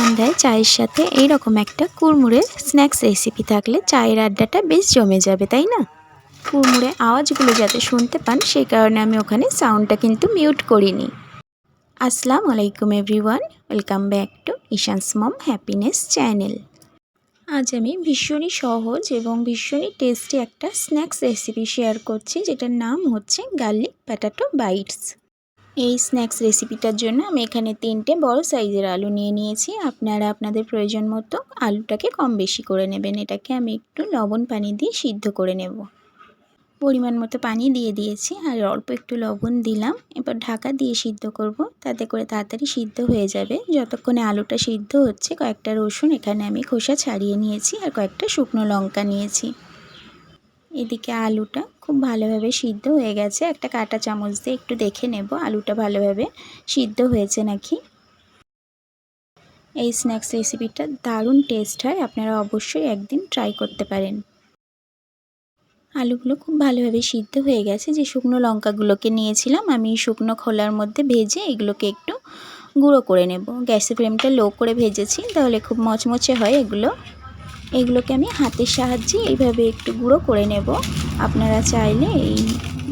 সন্ধ্যায় চায়ের সাথে এইরকম একটা কুড়মুড়ে স্ন্যাক্স রেসিপি থাকলে চায়ের আড্ডাটা বেশ জমে যাবে, তাই না? কুড়মুড়ে আওয়াজগুলো যাতে শুনতে পান সেই কারণে আমি ওখানে সাউন্ডটা কিন্তু মিউট করিনি। আসসালামু আলাইকুম everyone, welcome back to Ishan's mom happiness channel. আজ আমি ভীষণই সহজ এবং ভীষণই টেস্টি একটা স্ন্যাক্স রেসিপি শেয়ার করছি, যেটার নাম হচ্ছে গার্লিক পটেটো বাইটস। এই স্ন্যাক্স রেসিপিটার জন্য আমি এখানে 3টে বড় সাইজের আলু নিয়ে নিয়েছি। আপনারা আপনাদের প্রয়োজন মতো আলুটাকে কম বেশি করে নেবেন। এটাকে আমি একটু লবণ পানি দিয়ে সিদ্ধ করে নেব। পরিমাণ মতো পানি দিয়ে দিয়েছি আর অল্প একটু লবণ দিলাম। এবার ঢাকা দিয়ে সিদ্ধ করব, তাতে করে তাড়াতাড়ি সিদ্ধ হয়ে যাবে। যতক্ষণে আলুটা সিদ্ধ হচ্ছে কয়েকটা রসুন এখানে আমি খোসা ছাড়িয়ে নিয়েছি আর কয়েকটা শুকনো লঙ্কা নিয়েছি। এদিকে আলুটা খুব ভালোভাবে সিদ্ধ হয়ে গেছে। একটা কাঁটা চামচ দিয়ে একটু দেখে নেব আলুটা ভালোভাবে সিদ্ধ হয়েছে নাকি। এই স্ন্যাক্স রেসিপিটা দারুণ টেস্ট হয়, আপনারা অবশ্যই একদিন ট্রাই করতে পারেন। আলুগুলো খুব ভালোভাবে সিদ্ধ হয়ে গেছে। যে শুকনো লঙ্কাগুলোকে নিয়েছিলাম আমি শুকনো খোলার মধ্যে ভেজে এগুলোকে একটু গুঁড়ো করে নেব। গ্যাসের ফ্লেমটা লো করে ভেজেছি, তাহলে খুব মচমচে হয় এগুলোকে আমি হাতের সাহায্যে এইভাবে একটু গুঁড়ো করে নেব। আপনারা চাইলে এই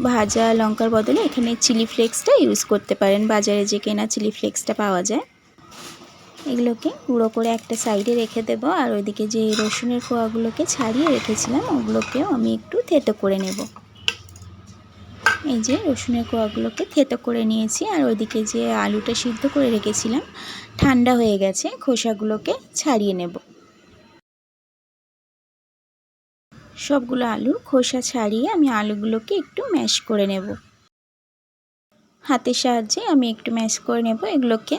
ভাজা লঙ্কার বদলে এখানে চিলি ফ্লেক্সটা ইউজ করতে পারেন, বাজারে যে কেনা চিলি ফ্লেক্সটা পাওয়া যায়। এগুলোকে গুঁড়ো করে একটা সাইডে রেখে দেব। আর ওইদিকে যে রসুনের কোয়াগুলোকে ছাড়িয়ে রেখেছিলাম ওগুলোকেও আমি একটু থেতো করে নেব। এই যে রসুনের কোয়াগুলোকে থেতো করে নিয়েছি। আর ওইদিকে যে আলুটা সিদ্ধ করে রেখেছিলাম ঠান্ডা হয়ে গেছে, খোসাগুলোকে ছাড়িয়ে নেব। সবগুলো আলুর খোসা ছাড়িয়ে আমি আলুগুলোকে একটু ম্যাশ করে নেব। হাতের সাহায্যে আমি একটু ম্যাশ করে নেব এগুলোকে।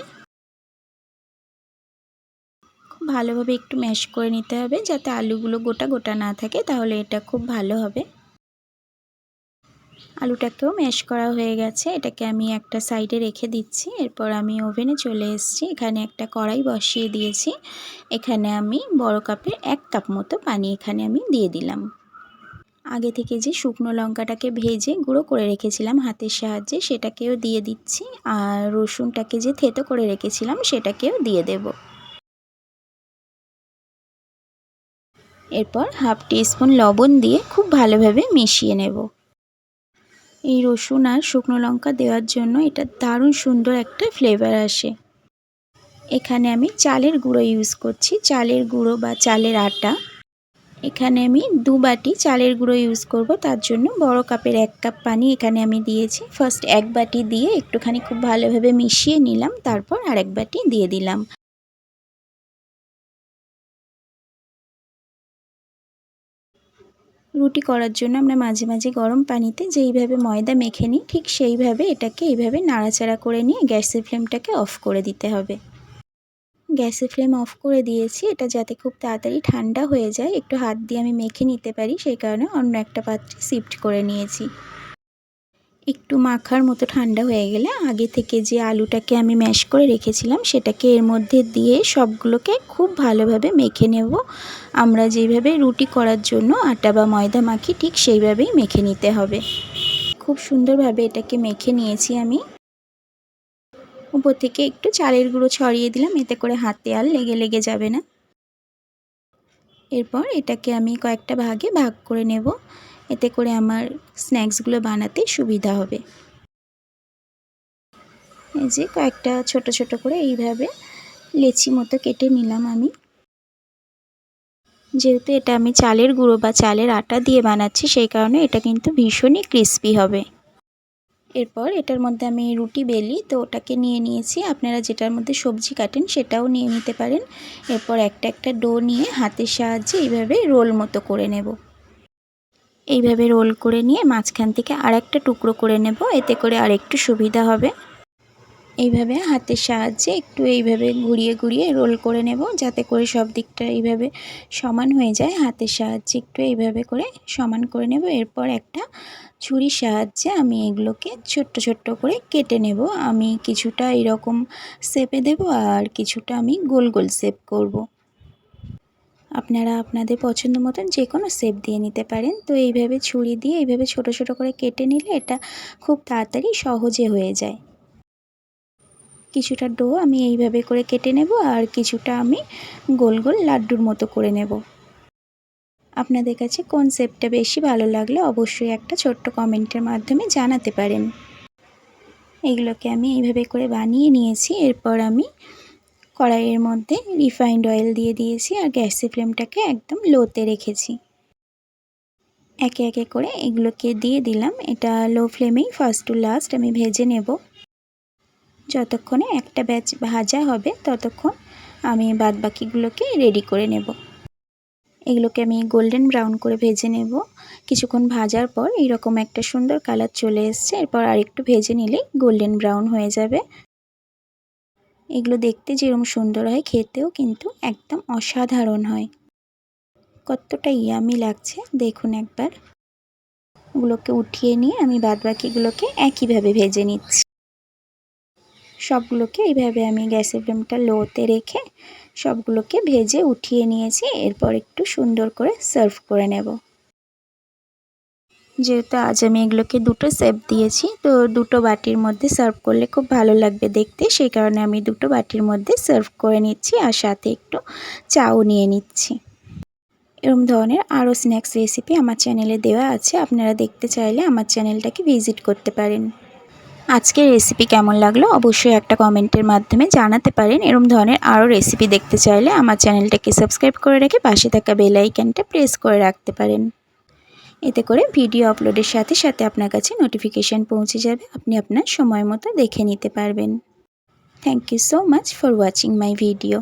খুব ভালোভাবে একটু ম্যাশ করে নিতে হবে যাতে আলুগুলো গোটা গোটা না থাকে, তাহলে এটা খুব ভালো হবে। আলুটাকেও ম্যাশ করা হয়ে গেছে, এটাকে আমি একটা সাইডে রেখে দিচ্ছি। এরপর আমি ওভেনে চলে এসেছি। এখানে একটা কড়াই বসিয়ে দিয়েছি। এখানে আমি বড় কাপের 1 কাপ মতো পানি এখানে আমি দিয়ে দিলাম। আগে থেকে যে শুকনো লঙ্কাটাকে ভেজে গুঁড়ো করে রেখেছিলাম হাতের সাহায্যে সেটাকেও দিয়ে দিচ্ছি। আর রসুনটাকে যে থেতো করে রেখেছিলাম সেটাকেও দিয়ে দেব। এরপর হাফ টিস্পুন লবণ দিয়ে খুব ভালোভাবে মিশিয়ে নেব। এই রসুন আর শুকনো লঙ্কা দেওয়ার জন্য এটা দারুণ সুন্দর একটা ফ্লেভার আসে। এখানে আমি চালের গুঁড়ো ইউজ করছি, চালের গুঁড়ো বা চালের আটা। এখানে আমি 2 বাটি চালের গুঁড়ো ইউজ করব, তার জন্য বড় কাপের 1 কাপ পানি এখানে আমি দিয়েছি। ফার্স্ট 1 বাটি দিয়ে একটুখানি খুব ভালোভাবে মিশিয়ে নিলাম, তারপর আরেক বাটি দিয়ে দিলাম। রুটি করার জন্য আমরা মাঝে মাঝে গরম পানিতে যেইভাবে ময়দা মেখে নিই ঠিক সেইভাবে এটাকে এইভাবে নাড়াচাড়া করে নিয়ে গ্যাসের ফ্লেমটাকে অফ করে দিতে হবে। গ্যাসের ফ্লেম অফ করে দিয়েছি। এটা যাতে খুব তাড়াতাড়ি ঠান্ডা হয়ে যায়, একটু হাত দিয়ে আমি মেখে নিতে পারি সেই কারণে অন্য একটা পাত্রে শিফট করে নিয়েছি। একটু মাখার মতো ঠান্ডা হয়ে গেলে আগে থেকে যে আলুটাকে আমি ম্যাশ করে রেখেছিলাম সেটাকে এর মধ্যে দিয়ে সবগুলোকে খুব ভালোভাবে মেখে নেব। আমরা যেইভাবে রুটি করার জন্য আটা বা ময়দা মাখি ঠিক সেইভাবেই মেখে নিতে হবে। খুব সুন্দরভাবে এটাকে মেখে নিয়েছি আমি। উপর থেকে একটু চালের গুঁড়ো ছড়িয়ে দিলাম, এতে করে হাতে আর লেগে লেগে যাবে না। এরপর এটাকে আমি কয়েকটা ভাগে ভাগ করে নেব, এতে করে আমার স্ন্যাক্সগুলো বানাতে সুবিধা হবে। এই যে কয়েকটা ছোট ছোট করে এইভাবে লেচি মতো কেটে নিলাম আমি। যেহেতু এটা আমি চালের গুঁড়ো বা চালের আটা দিয়ে বানাচ্ছি সেই কারণে এটা কিন্তু ভীষণই ক্রিস্পি হবে। এরপর এটার মধ্যে আমি রুটি বেলি, তো ওটাকে নিয়ে নিয়েছি। আপনারা যেটার মধ্যে সবজি কাটেন সেটাও নিয়ে নিতে পারেন। এরপর একটা একটা ডো নিয়ে হাতের সাহায্যে এইভাবে রোল মতো করে নেব। এইভাবে রোল করে নিয়ে মাঝখান থেকে আরেকটা টুকরো করে নেব, এতে করে আরেকটু সুবিধা হবে। এইভাবে হাতের সাহায্যে একটু এইভাবে ঘুরিয়ে ঘুরিয়ে রোল করে নেব, যাতে করে সব দিকটা এইভাবে সমান হয়ে যায়। হাতের সাহায্যে একটু এইভাবে করে সমান করে নেব। এরপর একটা ছুরির সাহায্যে আমি এগুলোকে ছোট্ট ছোট্ট করে কেটে নেব। আমি কিছুটা এরকম শেপে দেব আর কিছুটা আমি গোল গোল শেপ করব। আপনারা আপনাদের পছন্দ মতন যে কোনো শেপ দিয়ে নিতে পারেন। তো এইভাবে ছুরি দিয়ে এইভাবে ছোট ছোট করে কেটে নিলে এটা খুব তাড়াতাড়ি সহজে হয়ে যায়। কিছুটা ডো আমি এইভাবে করে কেটে নেব আর কিছুটা আমি গোল গোল লাড্ডুর মতো করে নেব। আপনাদের কাছে কোন শেপটা বেশি ভালো লাগলে অবশ্যই একটা ছোট্ট কমেন্টের মাধ্যমে জানাতে পারেন। এগুলোকে আমি এইভাবে করে বানিয়ে নিয়েছি। এরপর আমি কড়াইয়ের মধ্যে রিফাইন্ড অয়েল দিয়ে দিয়েছি আর গ্যাসের ফ্লেমটাকে একদম লোতে রেখেছি। একে একে করে এগুলোকে দিয়ে দিলাম। এটা লো ফ্লেমেই ফার্স্ট টু লাস্ট আমি ভেজে নেব। যতক্ষণে একটা ব্যাচ ভাজা হবে ততক্ষণ আমি বাদবাকিগুলোকে রেডি করে নেব। এগুলোকে আমি গোল্ডেন ব্রাউন করে ভেজে নেব। কিছুক্ষণ ভাজার পর এইরকম একটা সুন্দর কালার চলে এসছে। এরপর আরেকটু ভেজে নিলেই গোল্ডেন ব্রাউন হয়ে যাবে। এগুলো দেখতে যেরকম সুন্দর হয় খেতেও কিন্তু একদম অসাধারণ হয়। কতটা ইয়ামি লাগছে দেখুন একবার। ওগুলোকে উঠিয়ে নিয়ে আমি বাদবাকিগুলোকে একইভাবে ভেজে নিচ্ছি। সবগুলোকে এইভাবে আমি গ্যাসের ফ্লেমটা লোতে রেখে সবগুলোকে ভেজে উঠিয়ে নিয়েছি। এরপর একটু সুন্দর করে সার্ভ করে নেব। যেহেতু আজ আমি এগুলোকে দুটো শেপ দিয়েছি, তো দুটো বাটির মধ্যে সার্ভ করলে খুব ভালো লাগবে দেখতে, সেই কারণে আমি দুটো বাটির মধ্যে সার্ভ করে নিচ্ছি আর সাথে একটু চাও নিয়ে নিচ্ছি। এরকম ধরনের আরও স্ন্যাক্স রেসিপি আমার চ্যানেলে দেওয়া আছে, আপনারা দেখতে চাইলে আমার চ্যানেলটাকে ভিজিট করতে পারেন। আজকের রেসিপি কেমন লাগলো অবশ্যই একটা কমেন্টের মাধ্যমে জানাতে পারেন। এরকম ধরনের আরও রেসিপি দেখতে চাইলে আমার চ্যানেলটাকে সাবস্ক্রাইব করে রেখে পাশে থাকা বেল আইকনটা প্রেস করে রাখতে পারেন। এতে করে ভিডিও আপলোডের সাথে সাথে আপনার কাছে নোটিফিকেশান পৌঁছে যাবে, আপনি আপনার সময় মতো দেখে নিতে পারবেন। Thank you so much for watching my video.